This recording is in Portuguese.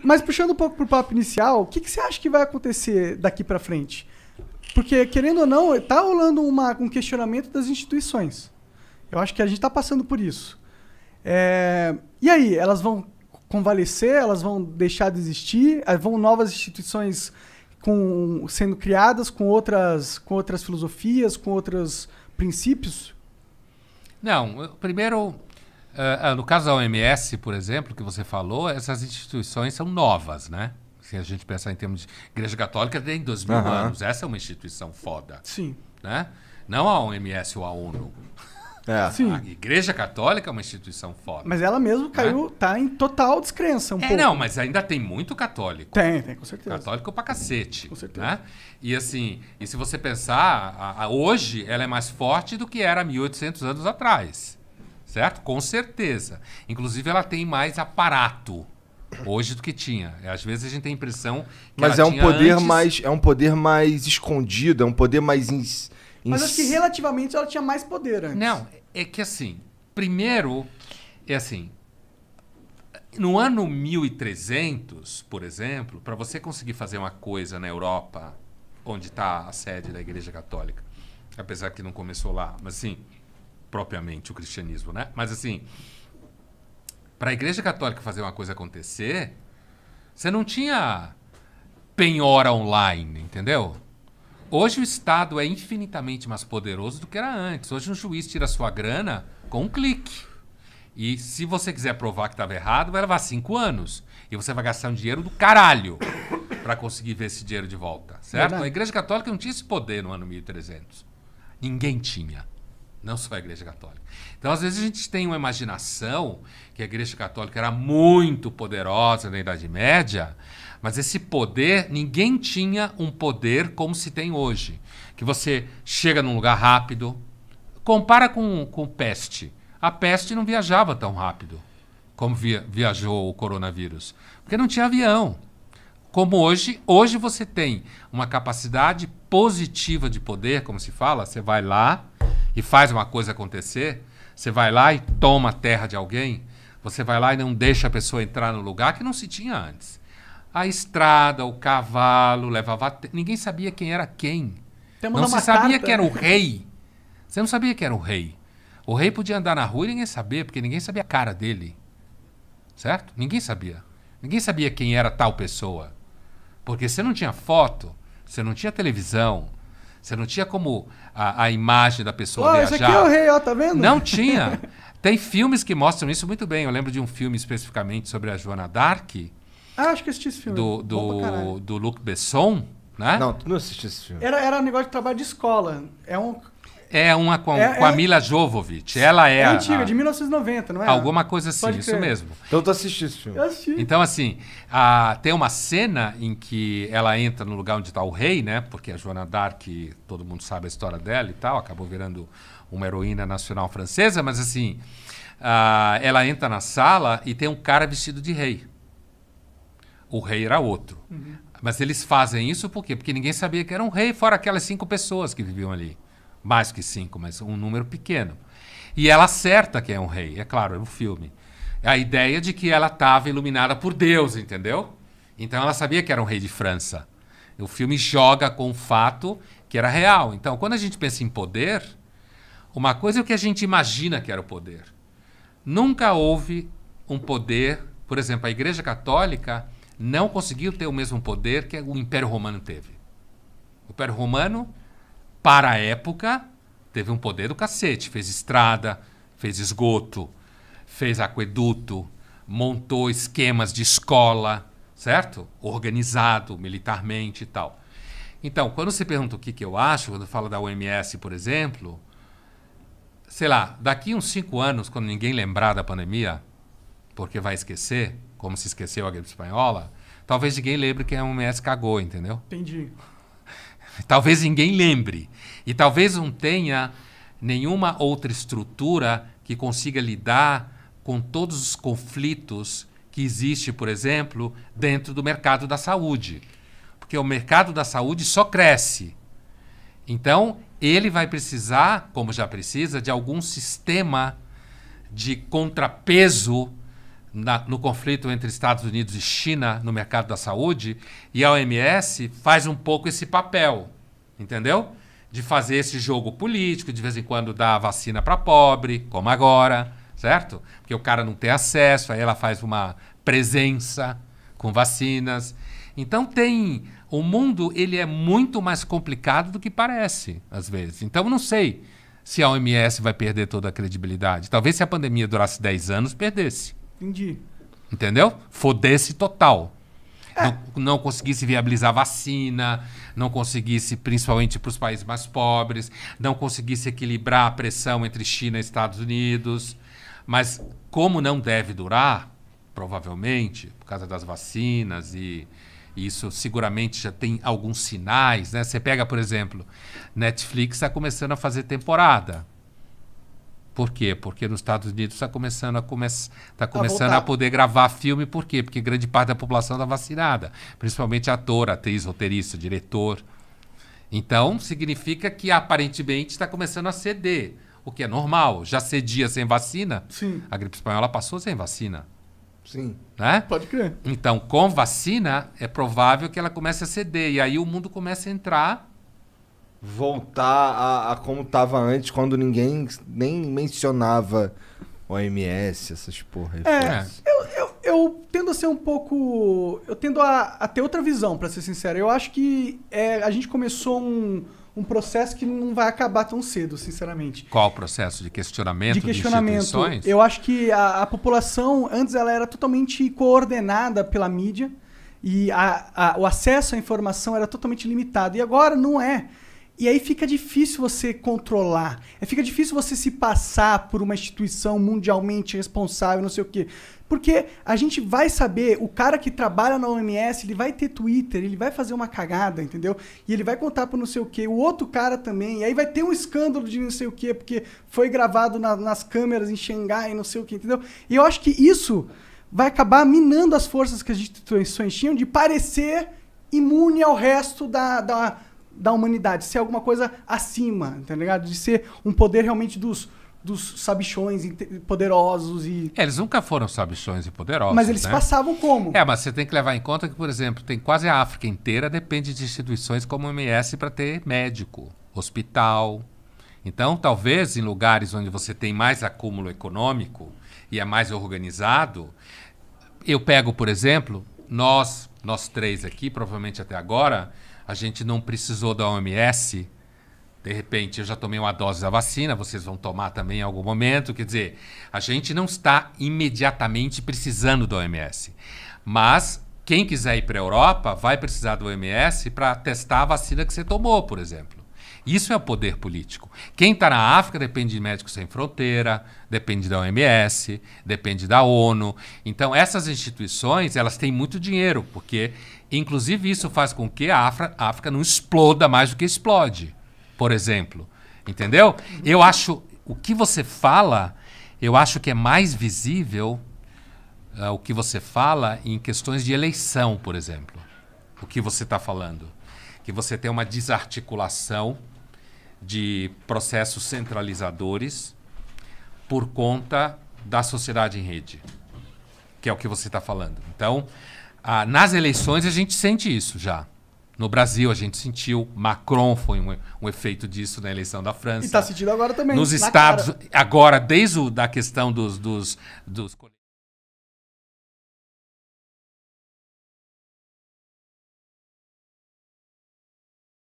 Mas puxando um pouco pro papo inicial, o que você acha que vai acontecer daqui pra frente? Porque, querendo ou não, tá rolando um questionamento das instituições. Eu acho que a gente tá passando por isso. E aí, elas vão convalescer? Elas vão deixar de existir? Vão novas instituições sendo criadas com outras filosofias, com outros princípios? Não, primeiro, no caso da OMS, por exemplo, que você falou, essas instituições são novas, né? Se a gente pensar em termos de Igreja Católica, tem 2000 anos. Essa é uma instituição foda. Sim. Né? Não a OMS ou a ONU. Sim. A Igreja Católica é uma instituição foda. Mas ela mesmo caiu, tá em total descrença pouco. Não, mas ainda tem muito católico. Tem, com certeza. Católico pra cacete. Com certeza. Né? E assim, se você pensar, hoje ela é mais forte do que era 1800 anos atrás. Certo? Com certeza. Inclusive ela tem mais aparato hoje do que tinha. Às vezes a gente tem a impressão que mas ela é um tinha poder antes... mais é um poder mais escondido, é um poder mais Mas acho que relativamente ela tinha mais poder antes. Não, é que assim, primeiro, no ano 1300, por exemplo, para você conseguir fazer uma coisa na Europa, onde está a sede da Igreja Católica, apesar que não começou lá, mas assim, propriamente o cristianismo, né? Mas assim, para a Igreja Católica fazer uma coisa acontecer, você não tinha penhora online, entendeu? Hoje o Estado é infinitamente mais poderoso do que era antes. Hoje um juiz tira sua grana com um clique. E se você quiser provar que estava errado, vai levar 5 anos. E você vai gastar um dinheiro do caralho para conseguir ver esse dinheiro de volta, certo? Verdade. A Igreja Católica não tinha esse poder no ano 1300. Ninguém tinha. Não só a Igreja Católica. Então, às vezes, a gente tem uma imaginação que a Igreja Católica era muito poderosa na Idade Média, mas esse poder, ninguém tinha um poder como se tem hoje. Que você chega num lugar rápido. Compara com peste. A peste não viajava tão rápido como viajou o coronavírus. Porque não tinha avião. Como hoje você tem uma capacidade positiva de poder, como se fala, você vai lá e faz uma coisa acontecer, você vai lá e toma a terra de alguém, você vai lá e não deixa a pessoa entrar no lugar que não se tinha antes. A estrada, o cavalo, levava... Ninguém sabia quem era quem. Não se sabia que era o rei. Você não sabia que era o rei. O rei podia andar na rua e ninguém sabia, porque ninguém sabia a cara dele. Certo? Ninguém sabia. Ninguém sabia quem era tal pessoa. Porque você não tinha foto, você não tinha televisão, você não tinha como a imagem da pessoa viajar. Esse aqui é o rei, ó, tá vendo? Não tinha. Tem filmes que mostram isso muito bem. Eu lembro de um filme especificamente sobre a Joana d'Arc. Acho que assisti esse filme. Do Luc Besson, né? Não, tu não assistiu esse filme. Era um negócio de trabalho de escola. É uma com a Mila Jovovich. Ela é antiga, de 1990, não é? Alguma coisa assim, Pode isso crer. mesmo. Então tu assistiu esse filme. Eu assisti. Então, assim, tem uma cena em que ela entra no lugar onde está o rei, né? Porque a Joana d'Arc, todo mundo sabe a história dela e tal, acabou virando uma heroína nacional francesa, mas assim, ela entra na sala e tem um cara vestido de rei. O rei era outro. Uhum. Mas eles fazem isso por quê? Porque ninguém sabia que era um rei, fora aquelas 5 pessoas que viviam ali. Mais que 5, mas um número pequeno. E ela acerta que é um rei, é claro, é um filme. A ideia de que ela estava iluminada por Deus, entendeu? Então ela sabia que era um rei de França. O filme joga com o fato que era real. Então, quando a gente pensa em poder, uma coisa é o que a gente imagina que era o poder. Nunca houve um poder... Por exemplo, a Igreja Católica não conseguiu ter o mesmo poder que o Império Romano teve. O Império Romano, para a época, teve um poder do cacete. Fez estrada, fez esgoto, fez aqueduto, montou esquemas de escola, certo? Organizado militarmente e tal. Então, quando você pergunta o que eu acho, quando fala da OMS, por exemplo, sei lá, daqui uns 5 anos, quando ninguém lembrar da pandemia, porque vai esquecer, como se esqueceu a gripe espanhola, talvez ninguém lembre que a OMS cagou, entendeu? Entendi. Talvez ninguém lembre. E talvez não tenha nenhuma outra estrutura que consiga lidar com todos os conflitos que existe, por exemplo, dentro do mercado da saúde. Porque o mercado da saúde só cresce. Então, ele vai precisar, como já precisa, de algum sistema de contrapeso no conflito entre Estados Unidos e China no mercado da saúde, e a OMS faz um pouco esse papel, entendeu? De fazer esse jogo político, de vez em quando dar a vacina para pobre, como agora, certo? Porque o cara não tem acesso, aí ela faz uma presença com vacinas. Então o mundo ele é muito mais complicado do que parece, às vezes. Então não sei se a OMS vai perder toda a credibilidade. Talvez se a pandemia durasse 10 anos, perdesse. Entendi. Entendeu? Fodesse total. Não conseguisse viabilizar vacina, não conseguisse, principalmente para os países mais pobres, não conseguisse equilibrar a pressão entre China e Estados Unidos. Mas como não deve durar, provavelmente, por causa das vacinas e isso seguramente já tem alguns sinais, né? Você pega, por exemplo, Netflix está começando a fazer temporada. Por quê? Porque nos Estados Unidos está começando a poder gravar filme. Por quê? Porque grande parte da população está vacinada. Principalmente ator, atriz, roteirista, diretor. Então, significa que aparentemente está começando a ceder. O que é normal. Já cedia sem vacina. Sim. A gripe espanhola passou sem vacina. Sim. Né? Pode crer. Então, com vacina, é provável que ela comece a ceder. E aí o mundo começa a entrar... Voltar a como tava antes, quando ninguém nem mencionava OMS, essas porra. Eu tendo a ser um pouco... Eu tendo a ter outra visão, pra ser sincero. Eu acho que a gente começou um processo que não vai acabar tão cedo, sinceramente. Qual o processo de questionamento de instituições? Eu acho que a população, antes ela era totalmente coordenada pela mídia e o acesso à informação era totalmente limitado. E agora não é. E aí fica difícil você controlar. Fica difícil você se passar por uma instituição mundialmente responsável, não sei o quê. Porque a gente vai saber, o cara que trabalha na OMS, ele vai ter Twitter, ele vai fazer uma cagada, entendeu? E ele vai contar pro não sei o quê. O outro cara também. E aí vai ter um escândalo de não sei o quê, porque foi gravado nas câmeras em Xangai, não sei o quê, entendeu? E eu acho que isso vai acabar minando as forças que as instituições tinham de parecer imune ao resto da humanidade, ser alguma coisa acima, tá ligado? De ser um poder realmente dos sabichões poderosos e... eles nunca foram sabichões e poderosos, mas eles né? passavam como? Mas você tem que levar em conta que, por exemplo, tem quase a África inteira depende de instituições como o OMS para ter médico, hospital. Então, talvez em lugares onde você tem mais acúmulo econômico e é mais organizado, eu pego, por exemplo, nós três aqui, provavelmente até agora, a gente não precisou da OMS. De repente, eu já tomei uma dose da vacina, vocês vão tomar também em algum momento. Quer dizer, a gente não está imediatamente precisando da OMS. Mas quem quiser ir para a Europa vai precisar da OMS para testar a vacina que você tomou, por exemplo. Isso é o poder político. Quem está na África depende de Médicos Sem Fronteira, depende da OMS, depende da ONU. Então, essas instituições, elas têm muito dinheiro, porque, inclusive, isso faz com que a África não exploda mais do que explode, por exemplo. Entendeu? Eu acho, o que você fala, eu acho que é mais visível o que você fala em questões de eleição, por exemplo. O que você está falando. Que você tem uma desarticulação de processos centralizadores por conta da sociedade em rede, que é o que você está falando. Então, nas eleições a gente sente isso já. No Brasil a gente sentiu, Macron foi um efeito disso na eleição da França. E está sentindo agora também. Nos Estados, agora desde a questão dos